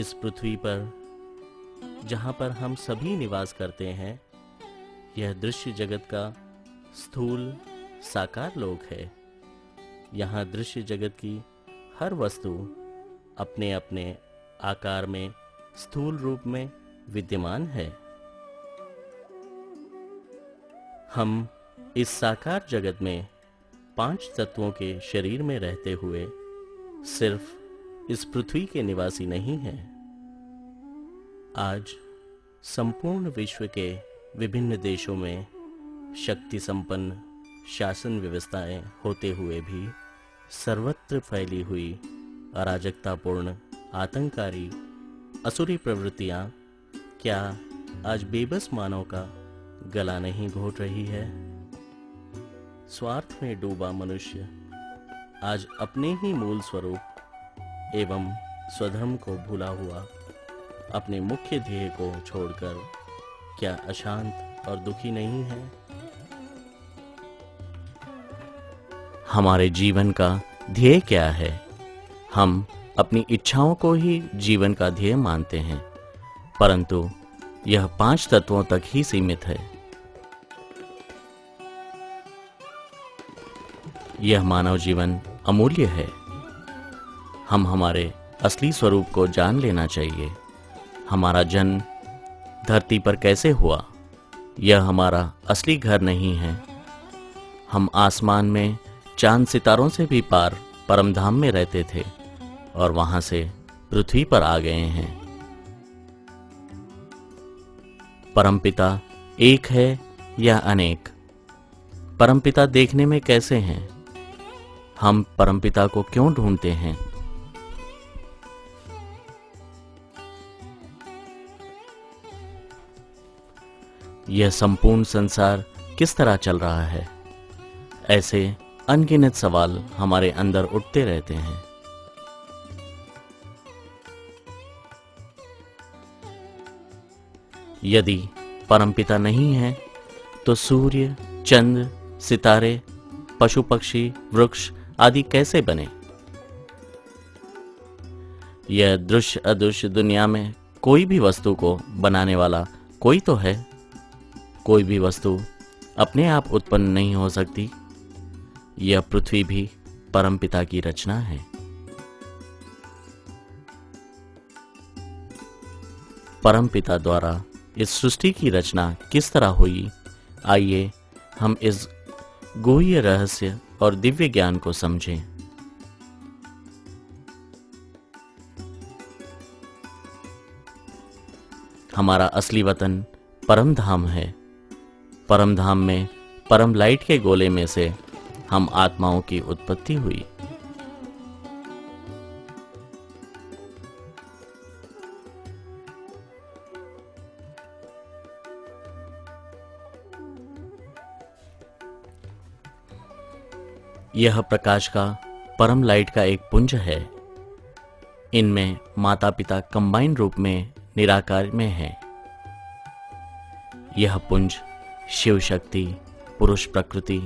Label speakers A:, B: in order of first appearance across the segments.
A: इस पृथ्वी पर जहाँ पर हम सभी निवास करते हैं, यह दृश्य जगत का स्थूल साकार लोक है। यहाँ दृश्य जगत की हर वस्तु अपने अपने आकार में स्थूल रूप में विद्यमान है। हम इस साकार जगत में 5 तत्वों के शरीर में रहते हुए सिर्फ इस पृथ्वी के निवासी नहीं हैं। आज संपूर्ण विश्व के विभिन्न देशों में शक्ति संपन्न शासन व्यवस्थाएं होते हुए भी सर्वत्र फैली हुई अराजकतापूर्ण आतंककारी असुरी प्रवृत्तियां क्या आज बेबस मानव का गला नहीं घोट रही है? स्वार्थ में डूबा मनुष्य आज अपने ही मूल स्वरूप एवं स्वधर्म को भूला हुआ अपने मुख्य ध्येय को छोड़कर क्या अशांत और दुखी नहीं है? हमारे जीवन का ध्येय क्या है? हम अपनी इच्छाओं को ही जीवन का ध्येय मानते हैं, परंतु यह 5 तत्वों तक ही सीमित है। यह मानव जीवन अमूल्य है। हम हमारे असली स्वरूप को जान लेना चाहिए। हमारा जन्म धरती पर कैसे हुआ, यह हमारा असली घर नहीं है। हम आसमान में चांद सितारों से भी पार परमधाम में रहते थे और वहां से पृथ्वी पर आ गए हैं। परमपिता एक है या अनेक? परमपिता देखने में कैसे हैं? हम परमपिता को क्यों ढूंढते हैं? यह संपूर्ण संसार किस तरह चल रहा है? ऐसे अनगिनत सवाल हमारे अंदर उठते रहते हैं। यदि परमपिता नहीं है तो सूर्य, चंद्र, सितारे, पशु पक्षी, वृक्ष आदि कैसे बने? यह दृश्य अदृश्य दुनिया में कोई भी वस्तु को बनाने वाला कोई तो है। कोई भी वस्तु अपने आप उत्पन्न नहीं हो सकती। यह पृथ्वी भी परमपिता की रचना है। परमपिता द्वारा इस सृष्टि की रचना किस तरह हुई, आइए हम इस गुह्य रहस्य और दिव्य ज्ञान को समझें। हमारा असली वतन परम धाम है। परम धाम में परम लाइट के गोले में से हम आत्माओं की उत्पत्ति हुई। यह प्रकाश का परम लाइट का एक पुंज है। इनमें माता पिता कंबाइन रूप में निराकार में है। यह पुंज शिव शक्ति, पुरुष प्रकृति,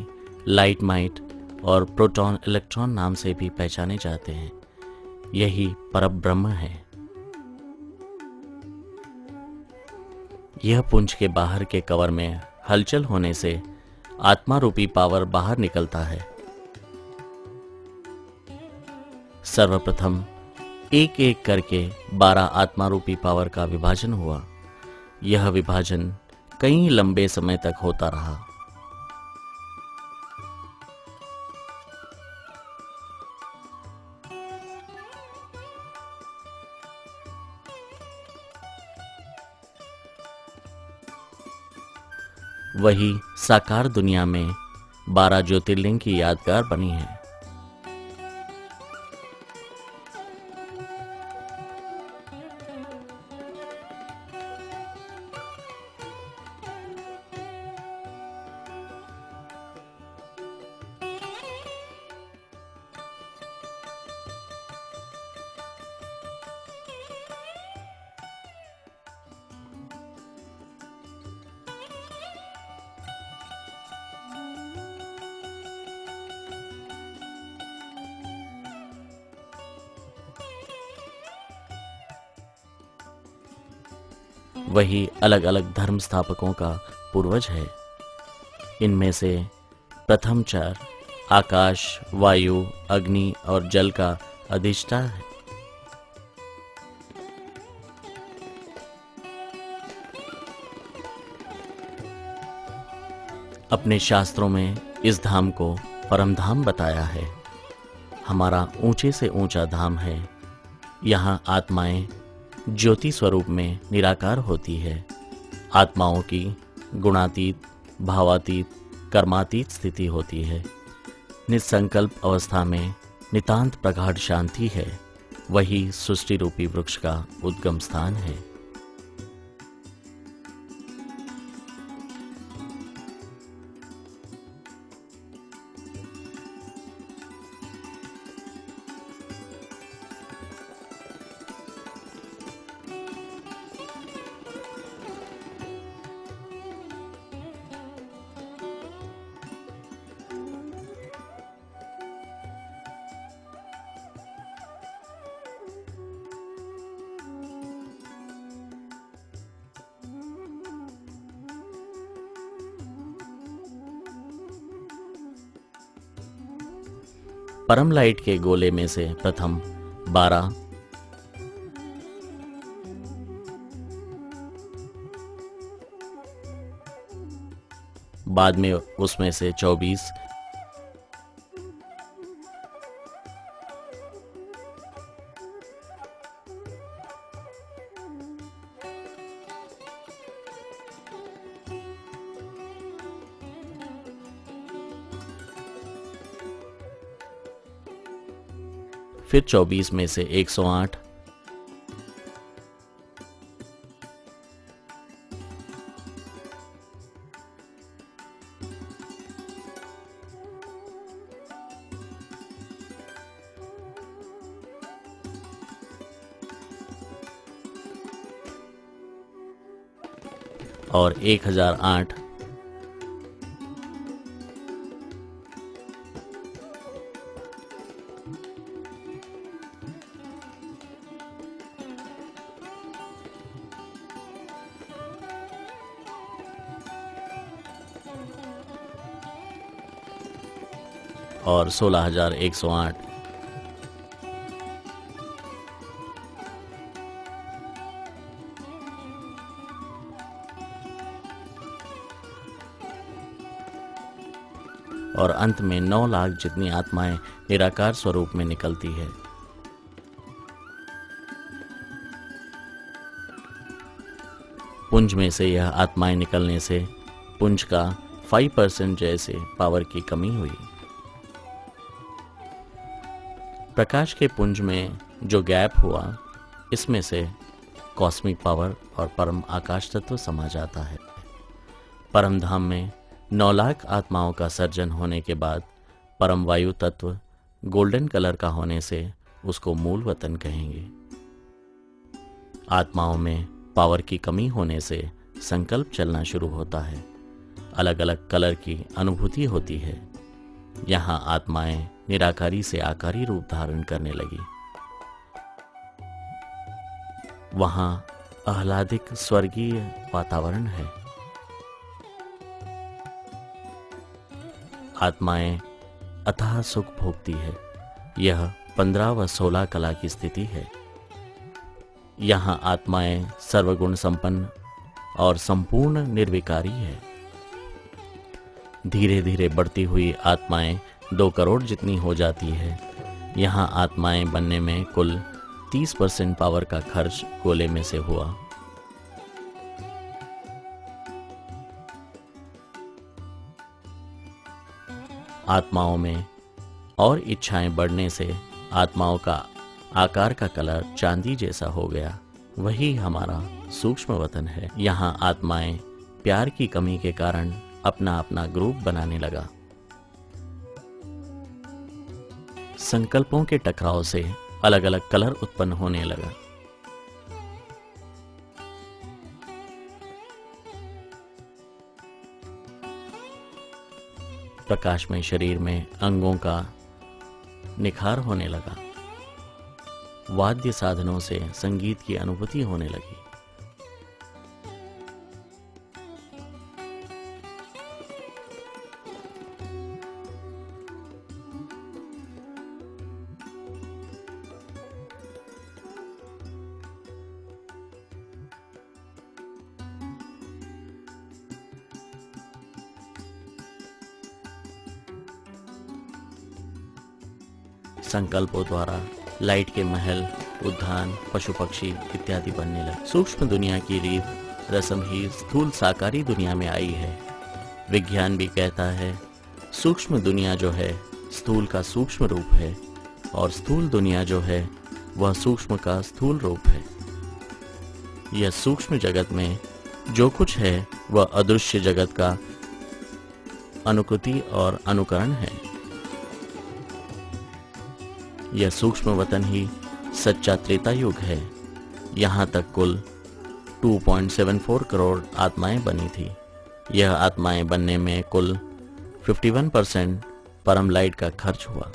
A: लाइट माइट और प्रोटॉन इलेक्ट्रॉन नाम से भी पहचाने जाते हैं। यही परब्रह्म है। यह पुंज के बाहर के कवर में हलचल होने से आत्मा रूपी पावर बाहर निकलता है। सर्वप्रथम एक एक करके 12 आत्मा रूपी पावर का विभाजन हुआ। यह विभाजन कई लंबे समय तक होता रहा। वही साकार दुनिया में 12 ज्योतिर्लिंग की यादगार बनी है। वही अलग अलग धर्म स्थापकों का पूर्वज है। इनमें से प्रथम चार आकाश, वायु, अग्नि और जल का अधिष्ठा है। अपने शास्त्रों में इस धाम को परम धाम बताया है। हमारा ऊंचे से ऊंचा धाम है। यहाँ आत्माएं ज्योति स्वरूप में निराकार होती है। आत्माओं की गुणातीत, भावातीत, कर्मातीत स्थिति होती है। निसंकल्प अवस्था में नितांत प्रगाढ़ शांति है। वही सृष्टि रूपी वृक्ष का उद्गम स्थान है। परम लाइट के गोले में से प्रथम 12, बाद में उसमें से 24, फिर 24 में से 108, और 1008, और 16108, और अंत में 9 लाख जितनी आत्माएं निराकार स्वरूप में निकलती है। पुंज में से यह आत्माएं निकलने से पुंज का 5% जैसे पावर की कमी हुई। प्रकाश के पुंज में जो गैप हुआ, इसमें से कॉस्मिक पावर और परम आकाश तत्व समा जाता है। परम धाम में 9 लाख आत्माओं का सर्जन होने के बाद परम वायु तत्व गोल्डन कलर का होने से उसको मूल वतन कहेंगे। आत्माओं में पावर की कमी होने से संकल्प चलना शुरू होता है। अलग अलग कलर की अनुभूति होती है। यहाँ आत्माएं निराकारी से आकारी रूप धारण करने लगी। वहां आह्लादिक स्वर्गीय वातावरण है। आत्माएं अथाह सुख भोगती है। यह 15 व 16 कला की स्थिति है। यहाँ आत्माएं सर्वगुण संपन्न और संपूर्ण निर्विकारी है। धीरे धीरे बढ़ती हुई आत्माएं 2 करोड़ जितनी हो जाती है। यहाँ आत्माएं बनने में कुल 30% पावर का खर्च गोले में से हुआ। आत्माओं में और इच्छाएं बढ़ने से आत्माओं का आकार का कलर चांदी जैसा हो गया। वही हमारा सूक्ष्म वतन है। यहाँ आत्माएं प्यार की कमी के कारण अपना अपना ग्रुप बनाने लगा। संकल्पों के टकराव से अलग अलग कलर उत्पन्न होने लगा। प्रकाशमय शरीर में अंगों का निखार होने लगा। वाद्य साधनों से संगीत की अनुभूति होने लगी। संकल्पों द्वारा लाइट के महल, उद्यान, पशु पक्षी इत्यादि बनने लगे। सूक्ष्म दुनिया की रीत रस्म ही स्थूल साकारी दुनिया में आई है। विज्ञान भी कहता है सूक्ष्म दुनिया जो है स्थूल का सूक्ष्म रूप है और स्थूल दुनिया जो है वह सूक्ष्म का स्थूल रूप है। यह सूक्ष्म जगत में जो कुछ है वह अदृश्य जगत का अनुकृति और अनुकरण है। यह सूक्ष्म वतन ही सच्चा त्रेता युग है। यहाँ तक कुल 2.74 करोड़ आत्माएं बनी थी। यह आत्माएं बनने में कुल 51% परम लाइट का खर्च हुआ।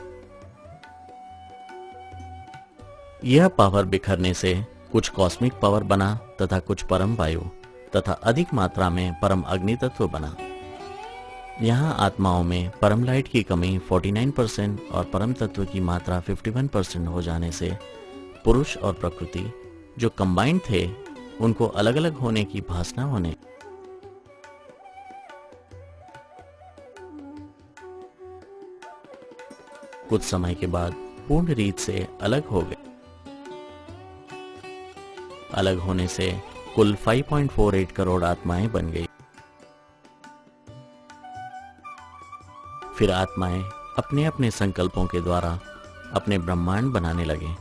A: यह पावर बिखरने से कुछ कॉस्मिक पावर बना तथा कुछ परम वायु तथा अधिक मात्रा में परम अग्नि तत्व बना। यहाँ आत्माओं में परम लाइट की कमी 49% और परम तत्व की मात्रा 51% हो जाने से पुरुष और प्रकृति जो कंबाइंड थे उनको अलग अलग होने की भासना होने। कुछ समय के बाद पूर्ण रीत से अलग हो गए। अलग होने से कुल 5.48 करोड़ आत्माएं बन गई। फिर आत्माएं अपने अपने संकल्पों के द्वारा अपने ब्रह्मांड बनाने लगे।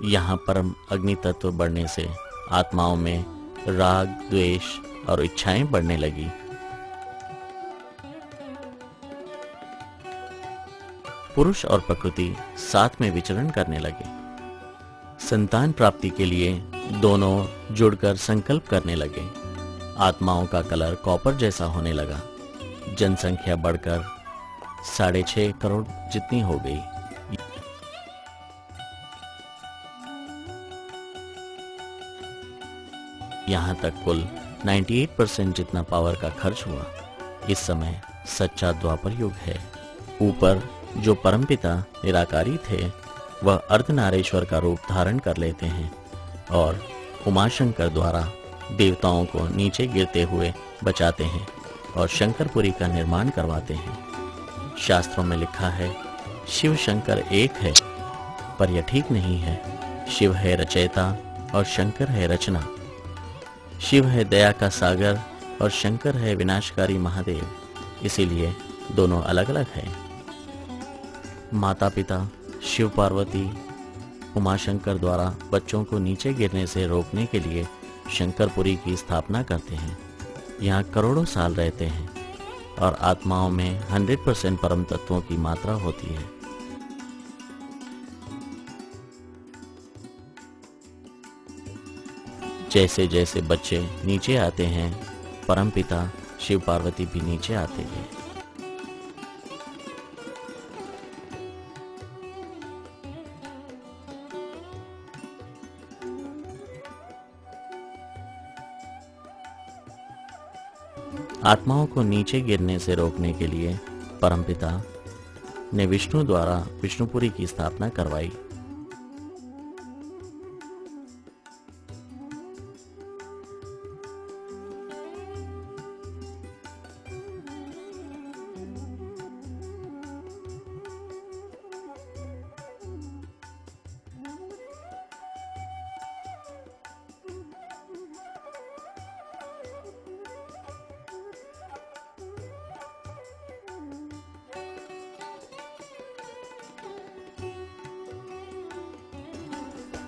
A: यहाँ परम अग्नि तत्व बढ़ने से आत्माओं में राग, द्वेष और इच्छाएं बढ़ने लगी। पुरुष और प्रकृति साथ में विचरण करने लगे। संतान प्राप्ति के लिए दोनों जुड़कर संकल्प करने लगे। आत्माओं का कलर कॉपर जैसा होने लगा। जनसंख्या बढ़कर 6.5 करोड़ जितनी हो गई। यहाँ तक कुल 98% जितना पावर का खर्च हुआ। इस समय सच्चा द्वापर युग है। ऊपर जो परमपिता निराकारी थे वह अर्धनारीश्वर का रूप धारण कर लेते हैं और उमाशंकर द्वारा देवताओं को नीचे गिरते हुए बचाते हैं और शंकरपुरी का निर्माण करवाते हैं। शास्त्रों में लिखा है शिव शंकर एक है, पर यह ठीक नहीं है। शिव है रचयिता और शंकर है रचना। शिव है दया का सागर और शंकर है विनाशकारी महादेव। इसीलिए दोनों अलग अलग हैं। माता पिता शिव पार्वती उमाशंकर द्वारा बच्चों को नीचे गिरने से रोकने के लिए शंकरपुरी की स्थापना करते हैं। यहाँ करोड़ों साल रहते हैं और आत्माओं में 100% परम तत्वों की मात्रा होती है। जैसे जैसे बच्चे नीचे आते हैं परमपिता शिव पार्वती भी नीचे आते हैं। आत्माओं को नीचे गिरने से रोकने के लिए परमपिता ने विष्णु द्वारा विष्णुपुरी की स्थापना करवाई।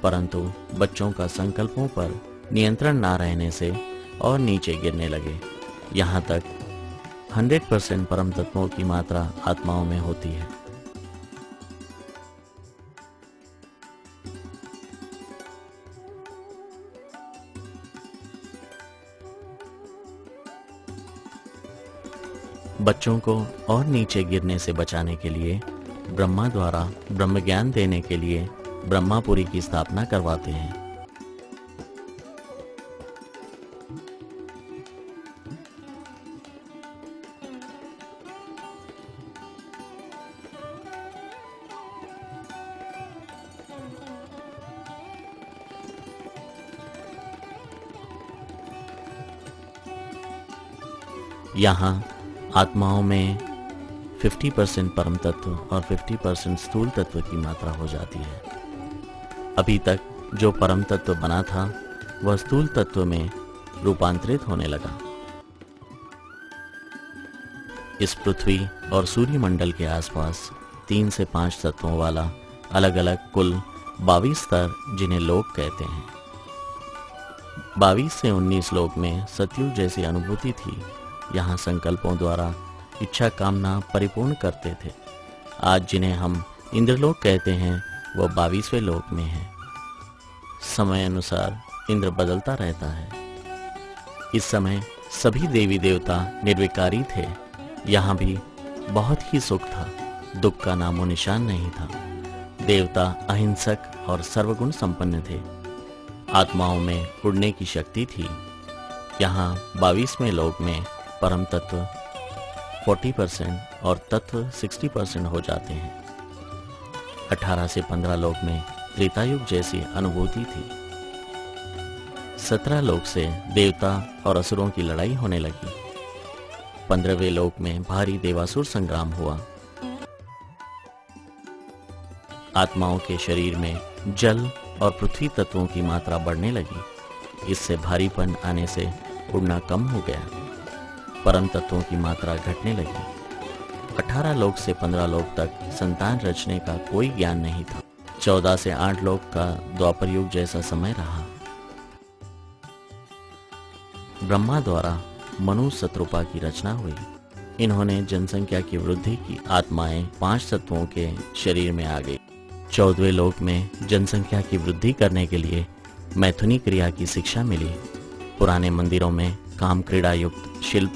A: परंतु बच्चों का संकल्पों पर नियंत्रण ना रहने से और नीचे गिरने लगे। यहाँ तक 100% परम तत्वों की मात्रा आत्माओं में होती है। बच्चों को और नीचे गिरने से बचाने के लिए ब्रह्मा द्वारा ब्रह्म ज्ञान देने के लिए ब्रह्मापुरी की स्थापना करवाते हैं। यहाँ आत्माओं में 50% परम तत्व और 50% स्थूल तत्व की मात्रा हो जाती है। अभी तक जो परम तत्व बना था वह स्थूल तत्व में रूपांतरित होने लगा। इस पृथ्वी और सूर्यमंडल के आसपास 3 से 5 तत्वों वाला अलग अलग कुल 22 स्तर, जिन्हें लोक कहते हैं। 22 से 19 लोक में सतयुग जैसी अनुभूति थी। यहाँ संकल्पों द्वारा इच्छा कामना परिपूर्ण करते थे। आज जिन्हें हम इंद्रलोक कहते हैं वह 22वें लोक में है। समय अनुसार इंद्र बदलता रहता है। इस समय सभी देवी देवता निर्विकारी थे। यहाँ भी बहुत ही सुख था, दुख का नामो निशान नहीं था। देवता अहिंसक और सर्वगुण संपन्न थे। आत्माओं में उड़ने की शक्ति थी। यहाँ 22वें लोक में परम तत्व 40% और तत्व 60% हो जाते हैं। 18 से 15 लोक में त्रेतायुग जैसी अनुभूति थी। 17 लोक से देवता और असुरों की लड़ाई होने लगी। 15वें लोक में भारी देवासुर संग्राम हुआ। आत्माओं के शरीर में जल और पृथ्वी तत्वों की मात्रा बढ़ने लगी। इससे भारीपन आने से उड़ना कम हो गया। परम तत्वों की मात्रा घटने लगी। 18 लोक से 15 लोक तक संतान रचने का कोई ज्ञान नहीं था। 14 से 8 लोक का द्वापर युग जैसा समय रहा। ब्रह्मा द्वारा मनु शत्रुपा की रचना हुई। इन्होंने जनसंख्या की वृद्धि की। आत्माएं 5 तत्वों के शरीर में आ गई। 14वें लोक में जनसंख्या की वृद्धि करने के लिए मैथुनी क्रिया की शिक्षा मिली। पुराने मंदिरों में काम क्रीड़ा युक्त शिल्प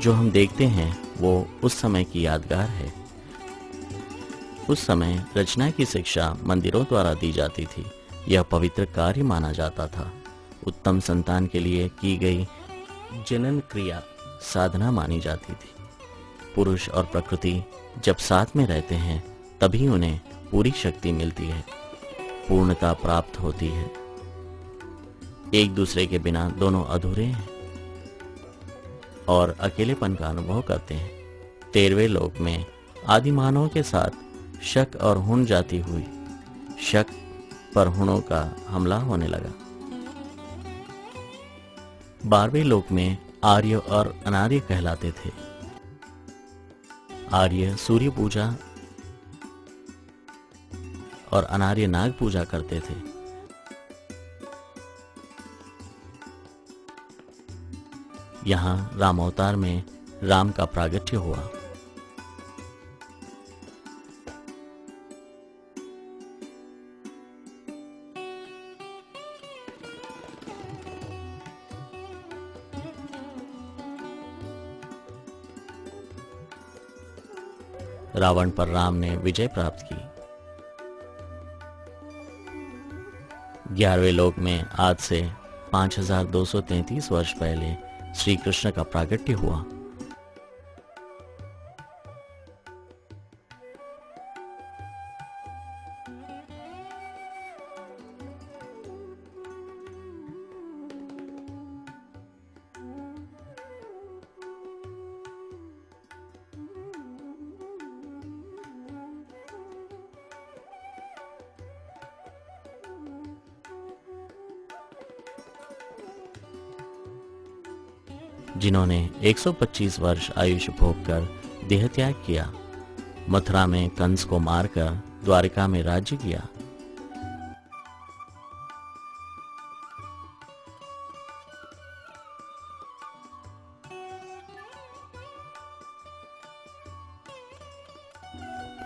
A: जो हम देखते हैं वो उस समय की यादगार है। उस समय रचना की शिक्षा मंदिरों द्वारा दी जाती थी। यह पवित्र कार्य माना जाता था। उत्तम संतान के लिए की गई जनन क्रिया साधना मानी जाती थी। पुरुष और प्रकृति जब साथ में रहते हैं तभी उन्हें पूरी शक्ति मिलती है, पूर्णता प्राप्त होती है। एक दूसरे के बिना दोनों अधूरे हैं और अकेलेपन का अनुभव करते हैं। 13वें लोक में आदिमानवों के साथ शक और हुण जाति हुई। शक पर हुणों का हमला होने लगा। 12वें लोक में आर्य और अनार्य कहलाते थे। आर्य सूर्य पूजा और अनार्य नाग पूजा करते थे। यहाँ राम अवतार में राम का प्रागट्य हुआ। रावण पर राम ने विजय प्राप्त की। 11वें लोक में आज से 5233 वर्ष पहले श्री कृष्ण का प्रागट्य हुआ। जिन्होंने 125 वर्ष आयुष भोग कर देह त्याग किया, मथुरा में कंस को मारकर द्वारिका में राज्य किया।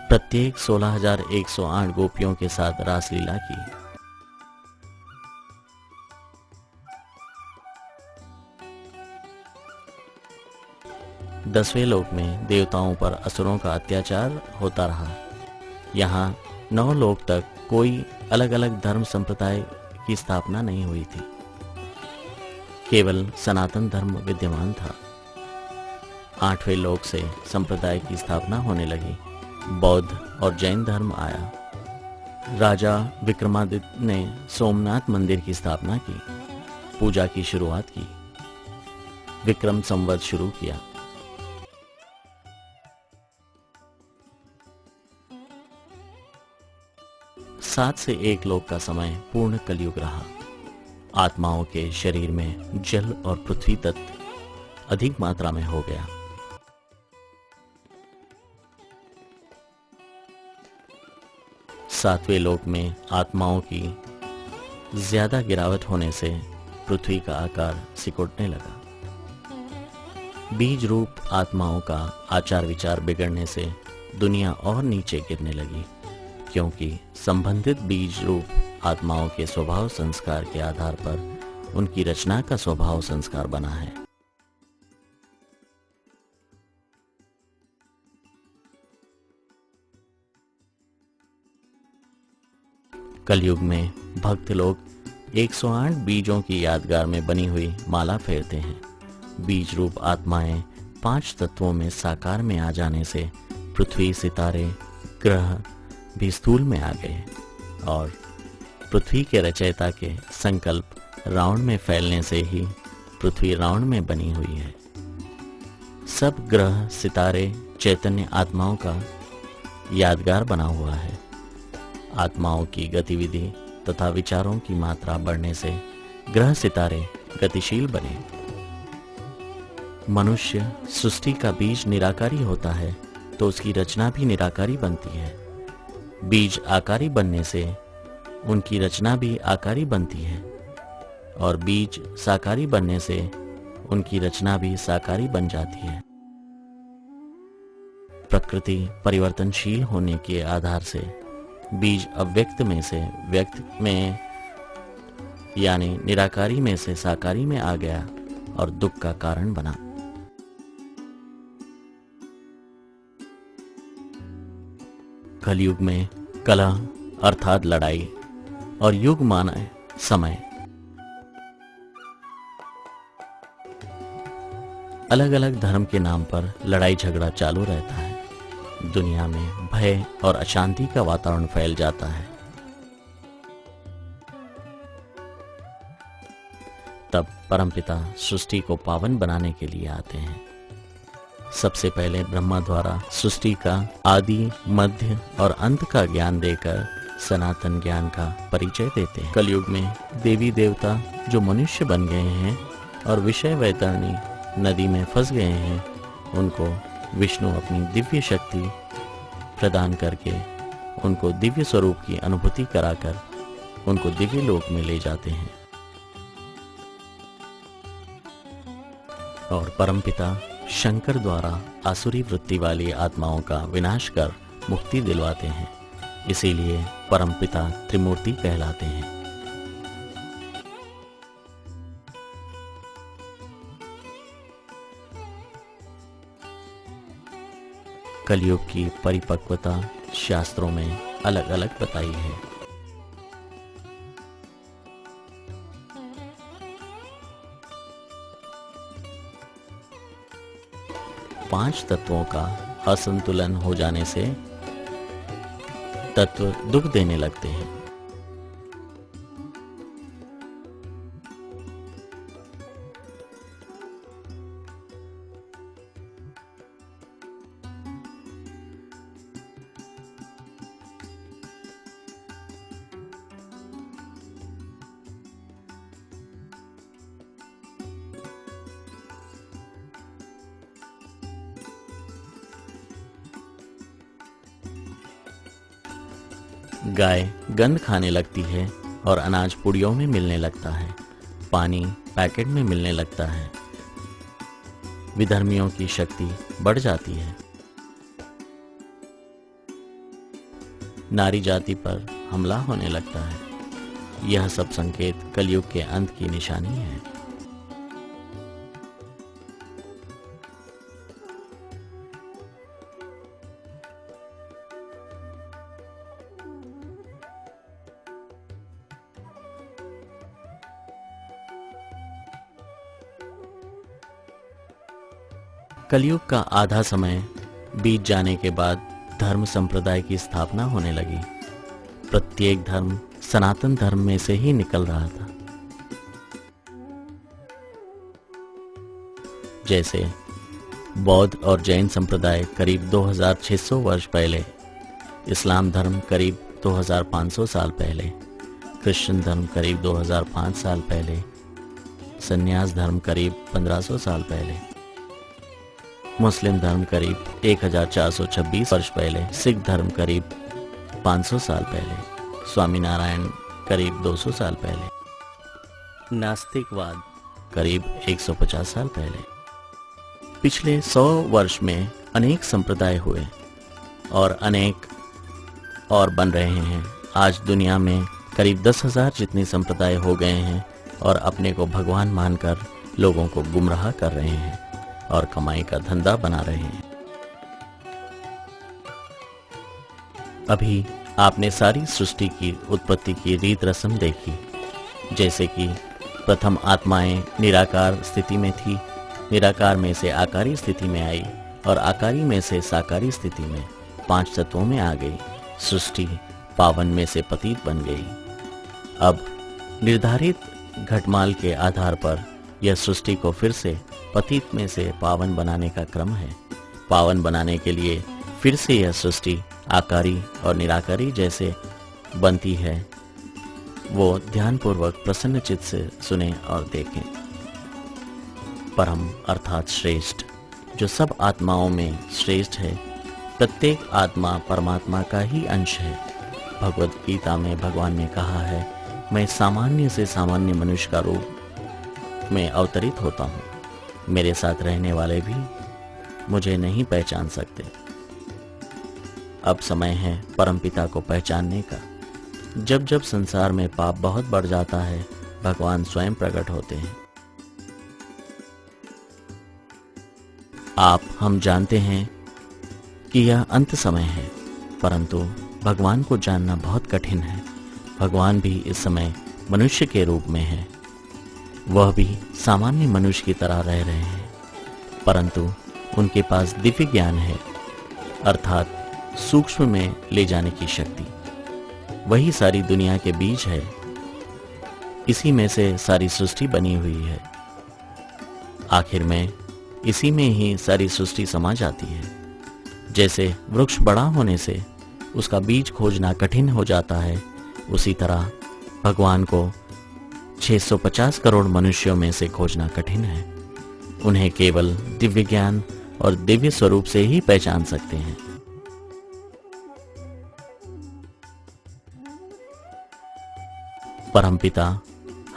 A: प्रत्येक 16,108 गोपियों के साथ रासलीला की। दसवें लोक में देवताओं पर असुरों का अत्याचार होता रहा। यहाँ 9 लोक तक कोई अलग अलग धर्म संप्रदाय की स्थापना नहीं हुई थी। केवल सनातन धर्म विद्यमान था। 8वें लोक से संप्रदाय की स्थापना होने लगी। बौद्ध और जैन धर्म आया। राजा विक्रमादित्य ने सोमनाथ मंदिर की स्थापना की, पूजा की शुरुआत की। विक्रम संवत शुरू किया। सात से एक लोक का समय पूर्ण कलयुग रहा। आत्माओं के शरीर में जल और पृथ्वी तत्व अधिक मात्रा में हो गया। सातवें लोक में आत्माओं की ज्यादा गिरावट होने से पृथ्वी का आकार सिकुड़ने लगा। बीज रूप आत्माओं का आचार विचार बिगड़ने से दुनिया और नीचे गिरने लगी, क्योंकि संबंधित बीज रूप आत्माओं के स्वभाव संस्कार के आधार पर उनकी रचना का स्वभाव संस्कार बना है। कलयुग में भक्त लोग 108 बीजों की यादगार में बनी हुई माला फेरते हैं। बीज रूप आत्माएं 5 तत्वों में साकार में आ जाने से पृथ्वी, सितारे, ग्रह भी स्थूल में आ गए और पृथ्वी के रचयिता के संकल्प रावण में फैलने से ही पृथ्वी रावण में बनी हुई है। सब ग्रह, सितारे चैतन्य आत्माओं का यादगार बना हुआ है। आत्माओं की गतिविधि तथा विचारों की मात्रा बढ़ने से ग्रह, सितारे गतिशील बने। मनुष्य सृष्टि का बीज निराकारी होता है तो उसकी रचना भी निराकारी बनती है। बीज आकारी बनने से उनकी रचना भी आकारी बनती है और बीज साकारी बनने से उनकी रचना भी साकारी बन जाती है। प्रकृति परिवर्तनशील होने के आधार से बीज अव्यक्त में से व्यक्त में यानी निराकारी में से साकारी में आ गया और दुख का कारण बना। कलयुग में कलह अर्थात लड़ाई और युग माने समय अलग अलग धर्म के नाम पर लड़ाई झगड़ा चालू रहता है। दुनिया में भय और अशांति का वातावरण फैल जाता है। तब परमपिता सृष्टि को पावन बनाने के लिए आते हैं। सबसे पहले ब्रह्मा द्वारा सृष्टि का आदि, मध्य और अंत का ज्ञान देकर सनातन ज्ञान का परिचय देते हैं। कलयुग में देवी देवता जो मनुष्य बन गए हैं और विषय वैतरणी नदी में फंस गए हैं, उनको विष्णु अपनी दिव्य शक्ति प्रदान करके उनको दिव्य स्वरूप की अनुभूति कराकर उनको दिव्य लोक में ले जाते हैं और परमपिता शंकर द्वारा आसुरी वृत्ति वाली आत्माओं का विनाश कर मुक्ति दिलवाते हैं। इसीलिए परमपिता त्रिमूर्ति कहलाते हैं। कलयुग की परिपक्वता शास्त्रों में अलग अलग बताई है। पांच तत्वों का असंतुलन हो जाने से तत्व दुख देने लगते हैं। गाय गंध खाने लगती है और अनाज पुड़ियों में मिलने लगता है। पानी पैकेट में मिलने लगता है। विधर्मियों की शक्ति बढ़ जाती है। नारी जाति पर हमला होने लगता है। यह सब संकेत कलयुग के अंत की निशानी है। कलयुग का आधा समय बीत जाने के बाद धर्म संप्रदाय की स्थापना होने लगी। प्रत्येक धर्म सनातन धर्म में से ही निकल रहा था। जैसे बौद्ध और जैन संप्रदाय करीब 2600 वर्ष पहले, इस्लाम धर्म करीब 2500 साल पहले, क्रिश्चियन धर्म करीब 2005 साल पहले, संन्यास धर्म करीब 1500 साल पहले, मुस्लिम धर्म करीब 1426 वर्ष पहले, सिख धर्म करीब 500 साल पहले, स्वामीनारायण करीब 200 साल पहले, नास्तिकवाद करीब 150 साल पहले। पिछले 100 वर्ष में अनेक संप्रदाय हुए और अनेक और बन रहे हैं। आज दुनिया में करीब 10,000 जितने संप्रदाय हो गए हैं और अपने को भगवान मानकर लोगों को गुमराह कर रहे हैं और कमाई का धंधा बना रहे हैं। अभी आपने सारी सृष्टि की उत्पत्ति की रीत रस्म देखी, जैसे कि प्रथम आत्माएं निराकार स्थिति में थी, निराकार में से आकारी स्थिति में आई और आकारी में से साकारी स्थिति में 5 तत्वों में आ गई। सृष्टि पावन में से पतित बन गई। अब निर्धारित घटमाल के आधार पर यह सृष्टि को फिर से पतित में से पावन बनाने का क्रम है। पावन बनाने के लिए फिर से यह सृष्टि आकारी और निराकारी जैसे बनती है। वो ध्यानपूर्वक प्रसन्न चित्त से सुने और देखें। परम अर्थात श्रेष्ठ, जो सब आत्माओं में श्रेष्ठ है, प्रत्येक आत्मा परमात्मा का ही अंश है। भगवद गीता में भगवान ने कहा है, मैं सामान्य से सामान्य मनुष्य का रूप में अवतरित होता हूँ। मेरे साथ रहने वाले भी मुझे नहीं पहचान सकते। अब समय है परमपिता को पहचानने का। जब जब संसार में पाप बहुत बढ़ जाता है, भगवान स्वयं प्रकट होते हैं। आप हम जानते हैं कि यह अंत समय है, परंतु भगवान को जानना बहुत कठिन है। भगवान भी इस समय मनुष्य के रूप में है। वह भी सामान्य मनुष्य की तरह रह रहे हैं, परंतु उनके पास दिव्य ज्ञान है, अर्थात सूक्ष्म में ले जाने की शक्ति। वही सारी दुनिया के बीज है। इसी में से सारी सृष्टि बनी हुई है। आखिर में इसी में ही सारी सृष्टि समा जाती है। जैसे वृक्ष बड़ा होने से उसका बीज खोजना कठिन हो जाता है, उसी तरह भगवान को 650 करोड़ मनुष्यों में से खोजना कठिन है। उन्हें केवल दिव्य ज्ञान और दिव्य स्वरूप से ही पहचान सकते हैं। परमपिता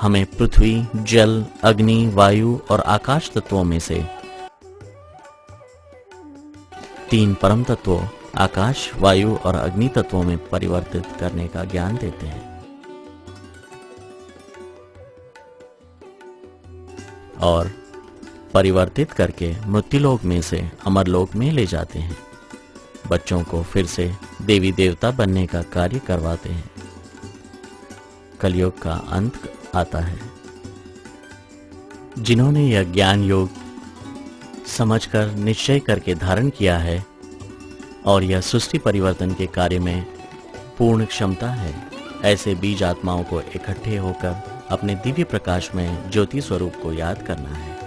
A: हमें पृथ्वी, जल, अग्नि, वायु और आकाश तत्वों में से 3 परम तत्वों आकाश, वायु और अग्नि तत्वों में परिवर्तित करने का ज्ञान देते हैं और परिवर्तित करके मृत्युलोक में से अमरलोक में ले जाते हैं। बच्चों को फिर से देवी देवता बनने का कार्य करवाते हैं। कलयुग का अंत आता है। जिन्होंने यह ज्ञान योग समझकर निश्चय करके धारण किया है और यह सृष्टि परिवर्तन के कार्य में पूर्ण क्षमता है, ऐसे बीज आत्माओं को इकट्ठे होकर अपने दिव्य प्रकाश में ज्योति स्वरूप को याद करना है।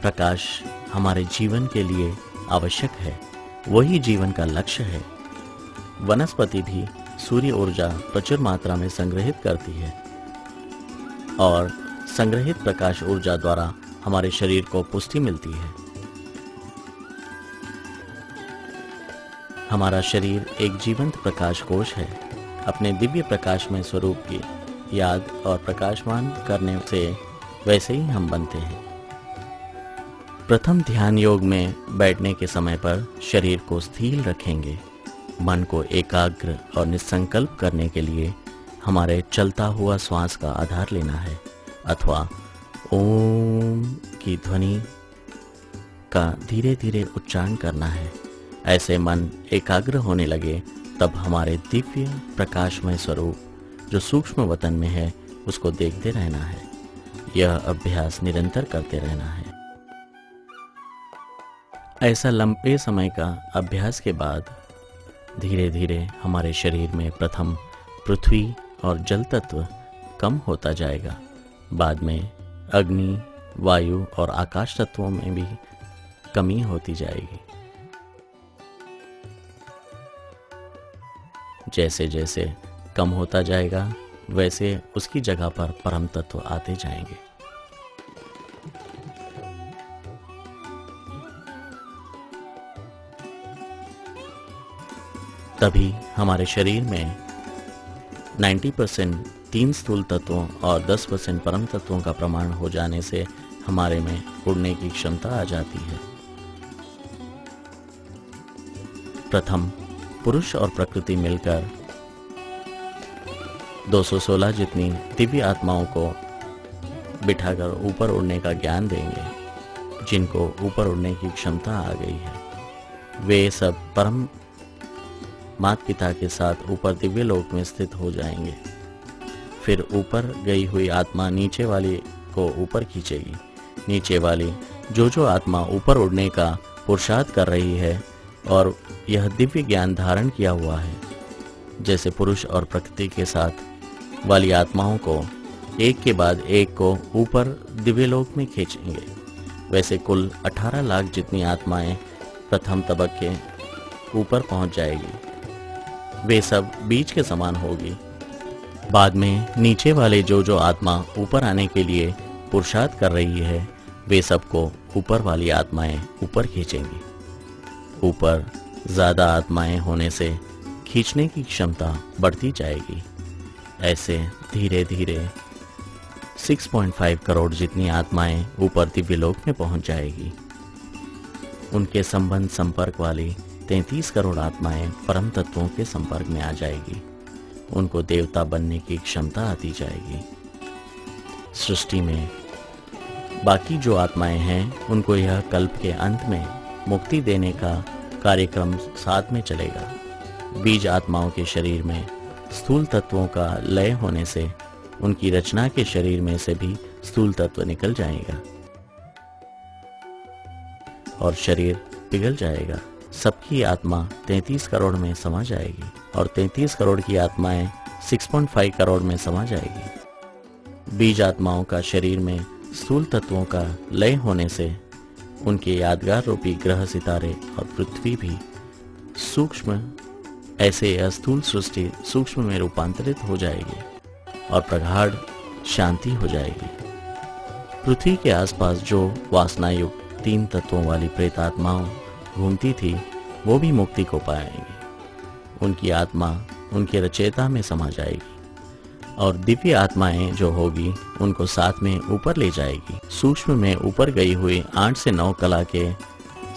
A: प्रकाश हमारे जीवन के लिए आवश्यक है, वही जीवन का लक्ष्य है। वनस्पति भी सूर्य ऊर्जा प्रचुर मात्रा में संग्रहित करती है और संग्रहित प्रकाश ऊर्जा द्वारा हमारे शरीर को पुष्टि मिलती है। हमारा शरीर एक जीवंत प्रकाश कोश है। अपने दिव्य प्रकाशमय स्वरूप की याद और प्रकाशमान करने से वैसे ही हम बनते हैं। प्रथम ध्यान योग में बैठने के समय पर शरीर को स्थिर रखेंगे। मन को एकाग्र और निसंकल्प करने के लिए हमारे चलता हुआ श्वास का आधार लेना है अथवा ओम की ध्वनि का धीरे धीरे उच्चारण करना है। ऐसे मन एकाग्र होने लगे तब हमारे दिव्य प्रकाशमय स्वरूप जो सूक्ष्म वतन में है उसको देखते रहना है। यह अभ्यास निरंतर करते रहना है। ऐसा लंबे समय का अभ्यास के बाद धीरे धीरे हमारे शरीर में प्रथम पृथ्वी और जल तत्व कम होता जाएगा, बाद में अग्नि, वायु और आकाश तत्वों में भी कमी होती जाएगी। जैसे जैसे कम होता जाएगा वैसे उसकी जगह पर परम तत्व आते जाएंगे। तभी हमारे शरीर में 90% तीन स्थूल तत्वों और 10% परम तत्वों का प्रमाण हो जाने से हमारे में उड़ने की क्षमता आ जाती है। प्रथम पुरुष और प्रकृति मिलकर 216 जितनी दिव्य आत्माओं को बिठाकर ऊपर उड़ने का ज्ञान देंगे, जिनको ऊपर उड़ने की क्षमता आ गई है। वे सब परम माता पिता के साथ ऊपर दिव्य लोक में स्थित हो जाएंगे। फिर ऊपर गई हुई आत्मा नीचे वाली को ऊपर खींचेगी। नीचे वाली जो आत्मा ऊपर उड़ने का पुरुषार्थ कर रही है और यह दिव्य ज्ञान धारण किया हुआ है, जैसे पुरुष और प्रकृति के साथ वाली आत्माओं को एक के बाद एक को ऊपर दिव्य लोक में खींचेंगे, वैसे कुल 18 लाख जितनी आत्माएं प्रथम तबक्के ऊपर पहुंच जाएगी। वे सब बीज के समान होगी। बाद में नीचे वाले जो आत्मा ऊपर आने के लिए पुरुषार्थ कर रही है, वे सबको ऊपर वाली आत्माएं ऊपर खींचेंगी। ऊपर ज्यादा आत्माएं होने से खींचने की क्षमता बढ़ती जाएगी। ऐसे धीरे धीरे 6.5 करोड़ जितनी आत्माएं ऊपर दिव्य लोक में पहुंच जाएगी। उनके संबंध संपर्क वाली 33 करोड़ आत्माएं परम तत्वों के संपर्क में आ जाएगी। उनको देवता बनने की क्षमता आती जाएगी। सृष्टि में बाकी जो आत्माएं हैं, उनको यह कल्प के अंत में मुक्ति देने का कार्यक्रम साथ में चलेगा। बीज आत्माओं के शरीर में स्थूल तत्वों का लय होने से उनकी रचना के शरीर में से भी स्थूल तत्व निकल जाएगा और शरीर पिघल जाएगा। सबकी आत्मा 33 करोड़ में समा जाएगी और 33 करोड़ की आत्माएं 6.5 करोड़ में समा जाएगी। बीज आत्माओं का शरीर में स्थूल तत्वों का लय होने से उनके यादगार रूपी ग्रह, सितारे और पृथ्वी भी सूक्ष्म, ऐसे स्थूल सृष्टि सूक्ष्म में रूपांतरित हो जाएगी और प्रगाढ़ शांति हो जाएगी। पृथ्वी के आसपास जो वासना युक्त 3 तत्वों वाली प्रेतात्माओं घूमती थी, वो भी मुक्ति को पाएंगी। उनकी आत्मा उनके रचयिता में समा जाएगी और दिव्य आत्माएं जो होगी उनको साथ में ऊपर ले जाएगी। सूक्ष्म में ऊपर गई हुई 8 से 9 कला के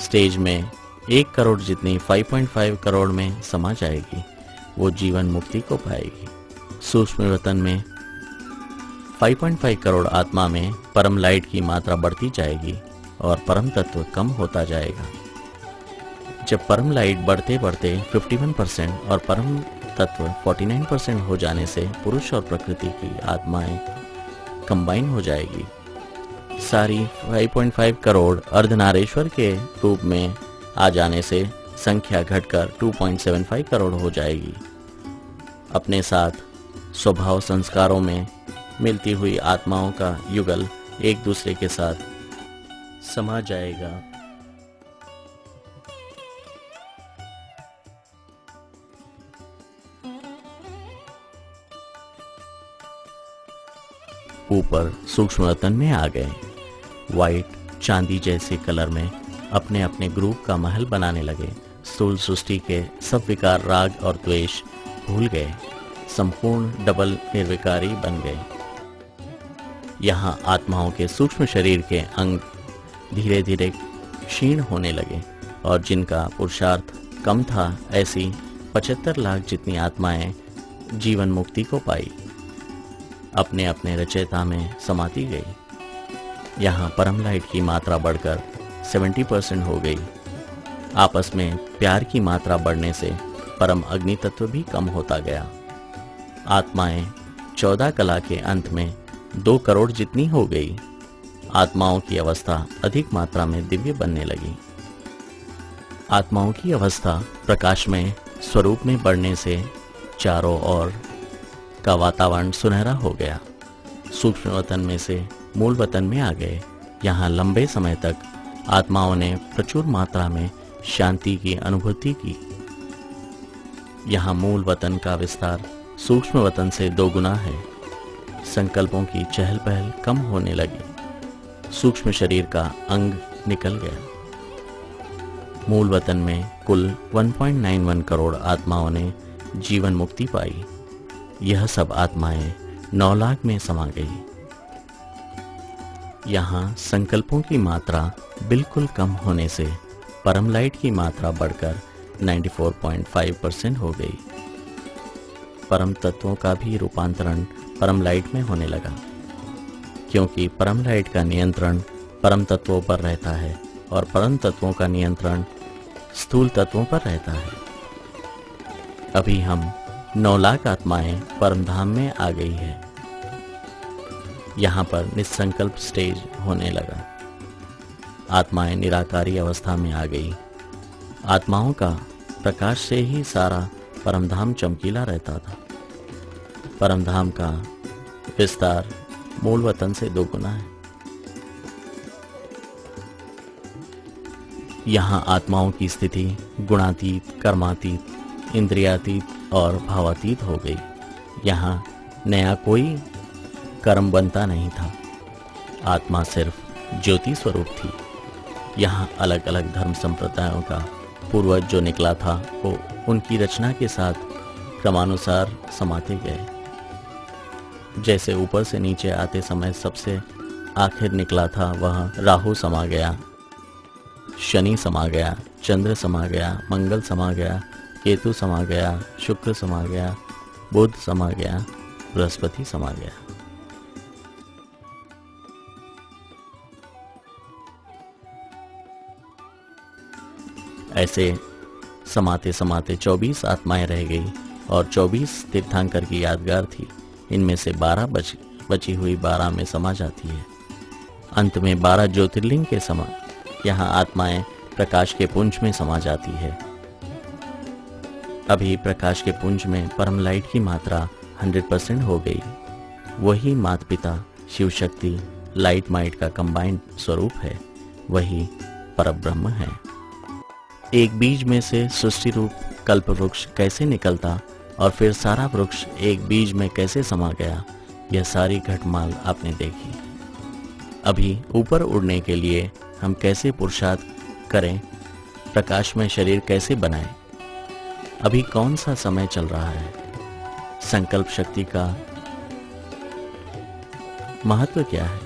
A: स्टेज में 1 करोड़ जितनी 5.5 करोड़ में समा जाएगी। वो जीवन मुक्ति को पाएगी। सूक्ष्म वतन में 5.5 करोड़ आत्मा में परम लाइट की मात्रा बढ़ती जाएगी और परम तत्व कम होता जाएगा। जब परम लाइट बढ़ते बढ़ते 51% और परम तत्व 49% हो जाने से पुरुष और प्रकृति की आत्माएं कंबाइन हो जाएगी। सारी 5.5 करोड़ अर्धनारेश्वर के रूप में आ जाने से संख्या घटकर 2.75 करोड़ हो जाएगी। अपने साथ स्वभाव संस्कारों में मिलती हुई आत्माओं का युगल एक दूसरे के साथ समा जाएगा। ऊपर सूक्ष्म वतन में आ गए। वाइट चांदी जैसे कलर में अपने अपने ग्रुप का महल बनाने लगे। स्थूल सृष्टि के सब विकार, राग और द्वेष भूल गए। संपूर्ण डबल निर्विकारी बन गए। यहाँ आत्माओं के सूक्ष्म शरीर के अंग धीरे धीरे क्षीण होने लगे और जिनका पुरुषार्थ कम था, ऐसी 75 लाख जितनी आत्माएं जीवन मुक्ति को पाई, अपने अपने रचयिता में समाती गई। यहाँ परम लाइट की मात्रा बढ़कर 70% हो गई। आपस में प्यार की मात्रा बढ़ने से परम अग्नि तत्व भी कम होता गया। आत्माएं 14 कला के अंत में 2 करोड़ जितनी हो गई। आत्माओं की अवस्था अधिक मात्रा में दिव्य बनने लगी। आत्माओं की अवस्था प्रकाशमय स्वरूप में बढ़ने से चारों ओर का वातावरण सुनहरा हो गया। सूक्ष्म वतन में से मूल वतन में आ गए। यहाँ लंबे समय तक आत्माओं ने प्रचुर मात्रा में शांति की अनुभूति की। यहाँ मूल वतन का विस्तार सूक्ष्म वतन से दोगुना है। संकल्पों की चहल पहल कम होने लगी। सूक्ष्म शरीर का अंग निकल गया। मूल वतन में कुल 1.91 करोड़ आत्माओं ने जीवन मुक्ति पाई। यह सब आत्माएं 9 लाख में समा गई। यहाँ संकल्पों की मात्रा बिल्कुल कम होने से परम लाइट की मात्रा बढ़कर 94.5% हो गई। परम तत्वों का भी रूपांतरण परम लाइट में होने लगा, क्योंकि परम लाइट का नियंत्रण परम तत्वों पर रहता है और परम तत्वों का नियंत्रण स्थूल तत्वों पर रहता है। अभी हम 9 लाख आत्माएं परमधाम में आ गई है। यहाँ पर निसंकल्प स्टेज होने लगा। आत्माएं निराकारी अवस्था में आ गई। आत्माओं का प्रकाश से ही सारा परमधाम चमकीला रहता था। परमधाम का विस्तार मूल वतन से दोगुना है। यहाँ आत्माओं की स्थिति गुणातीत, कर्मातीत, इंद्रियातीत और भावातीत हो गई। यहाँ नया कोई कर्म बनता नहीं था। आत्मा सिर्फ ज्योति स्वरूप थी। यहाँ अलग अलग धर्म संप्रदायों का पूर्वज जो निकला था वो उनकी रचना के साथ क्रमानुसार समाते गए। जैसे ऊपर से नीचे आते समय सबसे आखिर निकला था वह राहु समा गया, शनि समा गया, चंद्र समा गया, मंगल समा गया, केतु समा गया, शुक्र समा गया, बुध समा गया, बृहस्पति समा गया। ऐसे समाते समाते 24 आत्माएं रह गई और 24 तीर्थंकर की यादगार थी। इनमें से 12 बची हुई 12 में समा जाती है। अंत में 12 ज्योतिर्लिंग के समा यहाँ आत्माएं प्रकाश के पुंज में समा जाती है। अभी प्रकाश के पुंज में परम लाइट की मात्रा 100% हो गई। वही माता पिता शिव शक्ति लाइट माइट का कंबाइंड स्वरूप है। वही परब्रह्म है। एक बीज में से सृष्टि रूप कल्प वृक्ष कैसे निकलता और फिर सारा वृक्ष एक बीज में कैसे समा गया, यह सारी घटमाल आपने देखी। अभी ऊपर उड़ने के लिए हम कैसे पुरुषार्थ करें, प्रकाश में शरीर कैसे बनाएं। अभी कौन सा समय चल रहा है। संकल्प शक्ति का महत्व क्या है।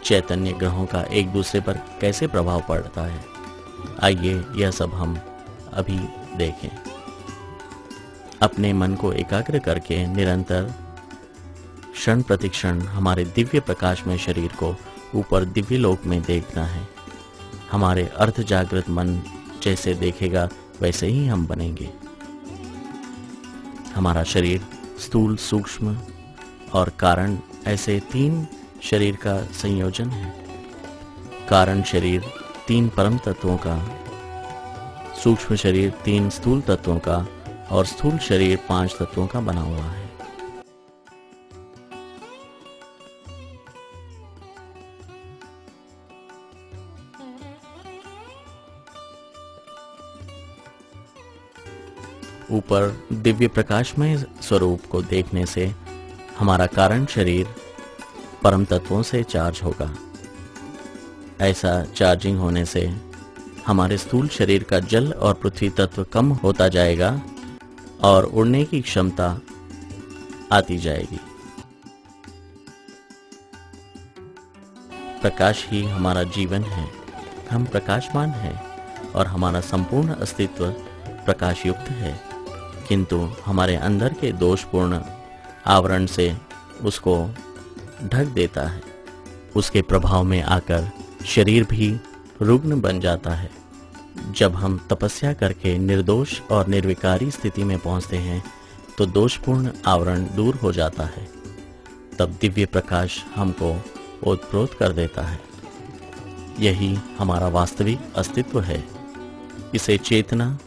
A: चैतन्य ग्रहों का एक दूसरे पर कैसे प्रभाव पड़ता है। आइए यह सब हम अभी देखें। अपने मन को एकाग्र करके निरंतर क्षण प्रतिक्षण हमारे दिव्य प्रकाश में शरीर को ऊपर दिव्य लोक में देखना है। हमारे अर्ध जागृत मन जैसे देखेगा वैसे ही हम बनेंगे। हमारा शरीर स्थूल, सूक्ष्म और कारण ऐसे 3 शरीर का संयोजन है। कारण शरीर 3 परम तत्वों का, सूक्ष्म शरीर 3 स्थूल तत्वों का और स्थूल शरीर 5 तत्वों का बना हुआ है। ऊपर दिव्य प्रकाशमय स्वरूप को देखने से हमारा कारण शरीर परम तत्वों से चार्ज होगा। ऐसा चार्जिंग होने से हमारे स्थूल शरीर का जल और पृथ्वी तत्व कम होता जाएगा और उड़ने की क्षमता आती जाएगी। प्रकाश ही हमारा जीवन है। हम प्रकाशमान हैं और हमारा संपूर्ण अस्तित्व प्रकाशयुक्त है, किंतु हमारे अंदर के दोषपूर्ण आवरण से उसको ढक देता है। उसके प्रभाव में आकर शरीर भी रुग्ण बन जाता है। जब हम तपस्या करके निर्दोष और निर्विकारी स्थिति में पहुंचते हैं तो दोषपूर्ण आवरण दूर हो जाता है। तब दिव्य प्रकाश हमको ओतप्रोत कर देता है। यही हमारा वास्तविक अस्तित्व है। इसे चेतना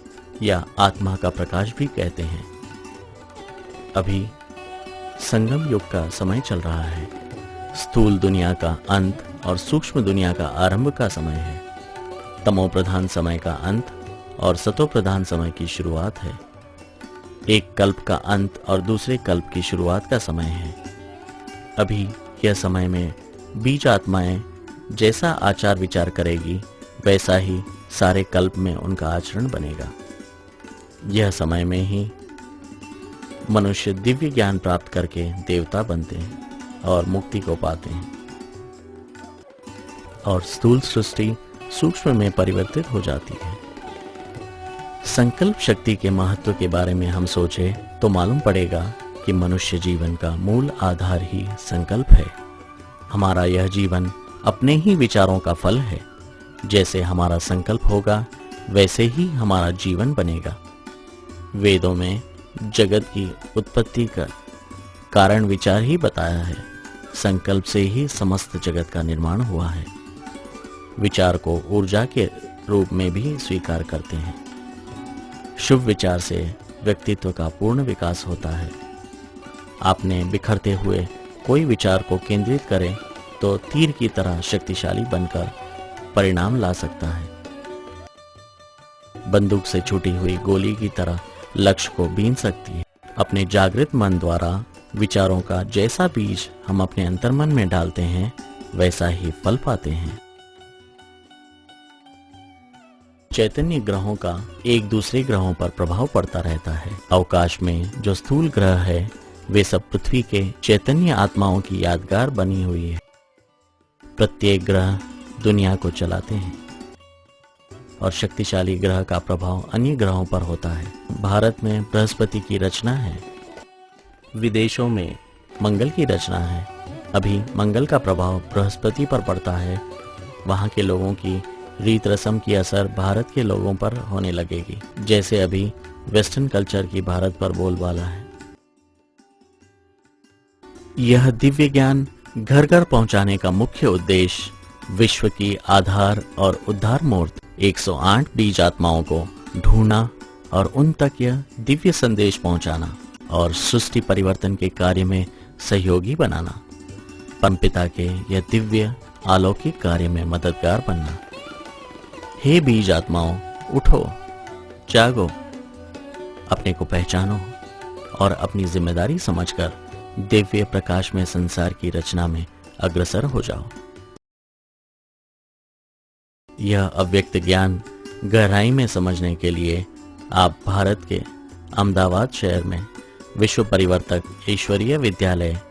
A: या आत्मा का प्रकाश भी कहते हैं। अभी संगम युग का समय चल रहा है। स्थूल दुनिया का अंत और सूक्ष्म दुनिया का आरंभ का समय है। तमो प्रधान समय का अंत और सतो प्रधान समय की शुरुआत है। एक कल्प का अंत और दूसरे कल्प की शुरुआत का समय है। अभी यह समय में बीज आत्माएं जैसा आचार विचार करेगी वैसा ही सारे कल्प में उनका आचरण बनेगा। यह समय में ही मनुष्य दिव्य ज्ञान प्राप्त करके देवता बनते हैं और मुक्ति को पाते हैं और स्थूल सृष्टि सूक्ष्म में परिवर्तित हो जाती है। संकल्प शक्ति के महत्व के बारे में हम सोचे तो मालूम पड़ेगा कि मनुष्य जीवन का मूल आधार ही संकल्प है। हमारा यह जीवन अपने ही विचारों का फल है। जैसे हमारा संकल्प होगा वैसे ही हमारा जीवन बनेगा। वेदों में जगत की उत्पत्ति का कारण विचार ही बताया है। संकल्प से ही समस्त जगत का निर्माण हुआ है। विचार को ऊर्जा के रूप में भी स्वीकार करते हैं। शुभ विचार से व्यक्तित्व का पूर्ण विकास होता है। आपने बिखरते हुए कोई विचार को केंद्रित करें तो तीर की तरह शक्तिशाली बनकर परिणाम ला सकता है। बंदूक से छूटी हुई गोली की तरह लक्ष्य को बीन सकती है। अपने जागृत मन द्वारा विचारों का जैसा बीज हम अपने अंतर्मन में डालते हैं वैसा ही फल पाते हैं। चैतन्य ग्रहों का एक दूसरे ग्रहों पर प्रभाव पड़ता रहता है। अवकाश में जो स्थूल ग्रह है वे सब पृथ्वी के चैतन्य आत्माओं की यादगार बनी हुई है। प्रत्येक ग्रह दुनिया को चलाते हैं और शक्तिशाली ग्रह का प्रभाव अन्य ग्रहों पर होता है। भारत में बृहस्पति की रचना है, विदेशों में मंगल की रचना है। अभी मंगल का प्रभाव बृहस्पति पर पड़ता है। वहाँ के लोगों की रीत रस्म की असर भारत के लोगों पर होने लगेगी, जैसे अभी वेस्टर्न कल्चर की भारत पर बोलबाला है। यह दिव्य ज्ञान घर घर पहुंचाने का मुख्य उद्देश्य विश्व की आधार और उद्धार मूर्त 108 बीज आत्माओं को ढूंढना और उन तक यह दिव्य संदेश पहुंचाना और सृष्टि परिवर्तन के कार्य में सहयोगी बनाना, परमपिता के यह दिव्य अलौकिक कार्य में मददगार बनना। हे बीज आत्माओं, उठो, जागो, अपने को पहचानो और अपनी जिम्मेदारी समझकर दिव्य प्रकाश में संसार की रचना में अग्रसर हो जाओ। यह अव्यक्त ज्ञान गहराई में समझने के लिए आप भारत के अहमदाबाद शहर में विश्व परिवर्तक ईश्वरीय विद्यालय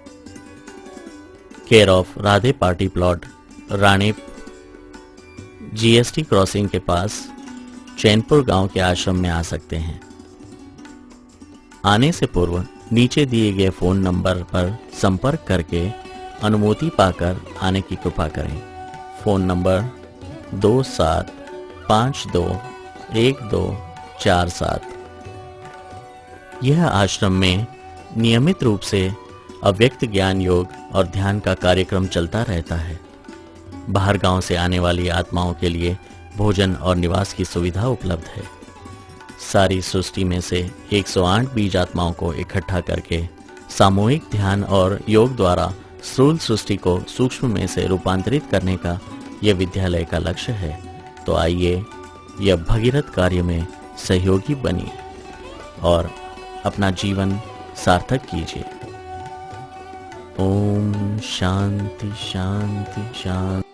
A: care of Radhe party plot Ranip GST crossing के पास चैनपुर गांव के आश्रम में आ सकते हैं। आने से पूर्व नीचे दिए गए फोन नंबर पर संपर्क करके अनुमति पाकर आने की कृपा करें। Phone number 27521247। यह आश्रम में नियमित रूप से अव्यक्त ज्ञान योग और ध्यान का कार्यक्रम चलता रहता है। बाहर गांव से आने वाली आत्माओं के लिए भोजन और निवास की सुविधा उपलब्ध है। सारी सृष्टि में से 108 बीज आत्माओं को इकट्ठा करके सामूहिक ध्यान और योग द्वारा स्थूल सृष्टि को सूक्ष्म में से रूपांतरित करने का यह विद्यालय का लक्ष्य है। तो आइए यह भगीरथ कार्य में सहयोगी बनिए और अपना जीवन सार्थक कीजिए। ओम शांति शांति शांति।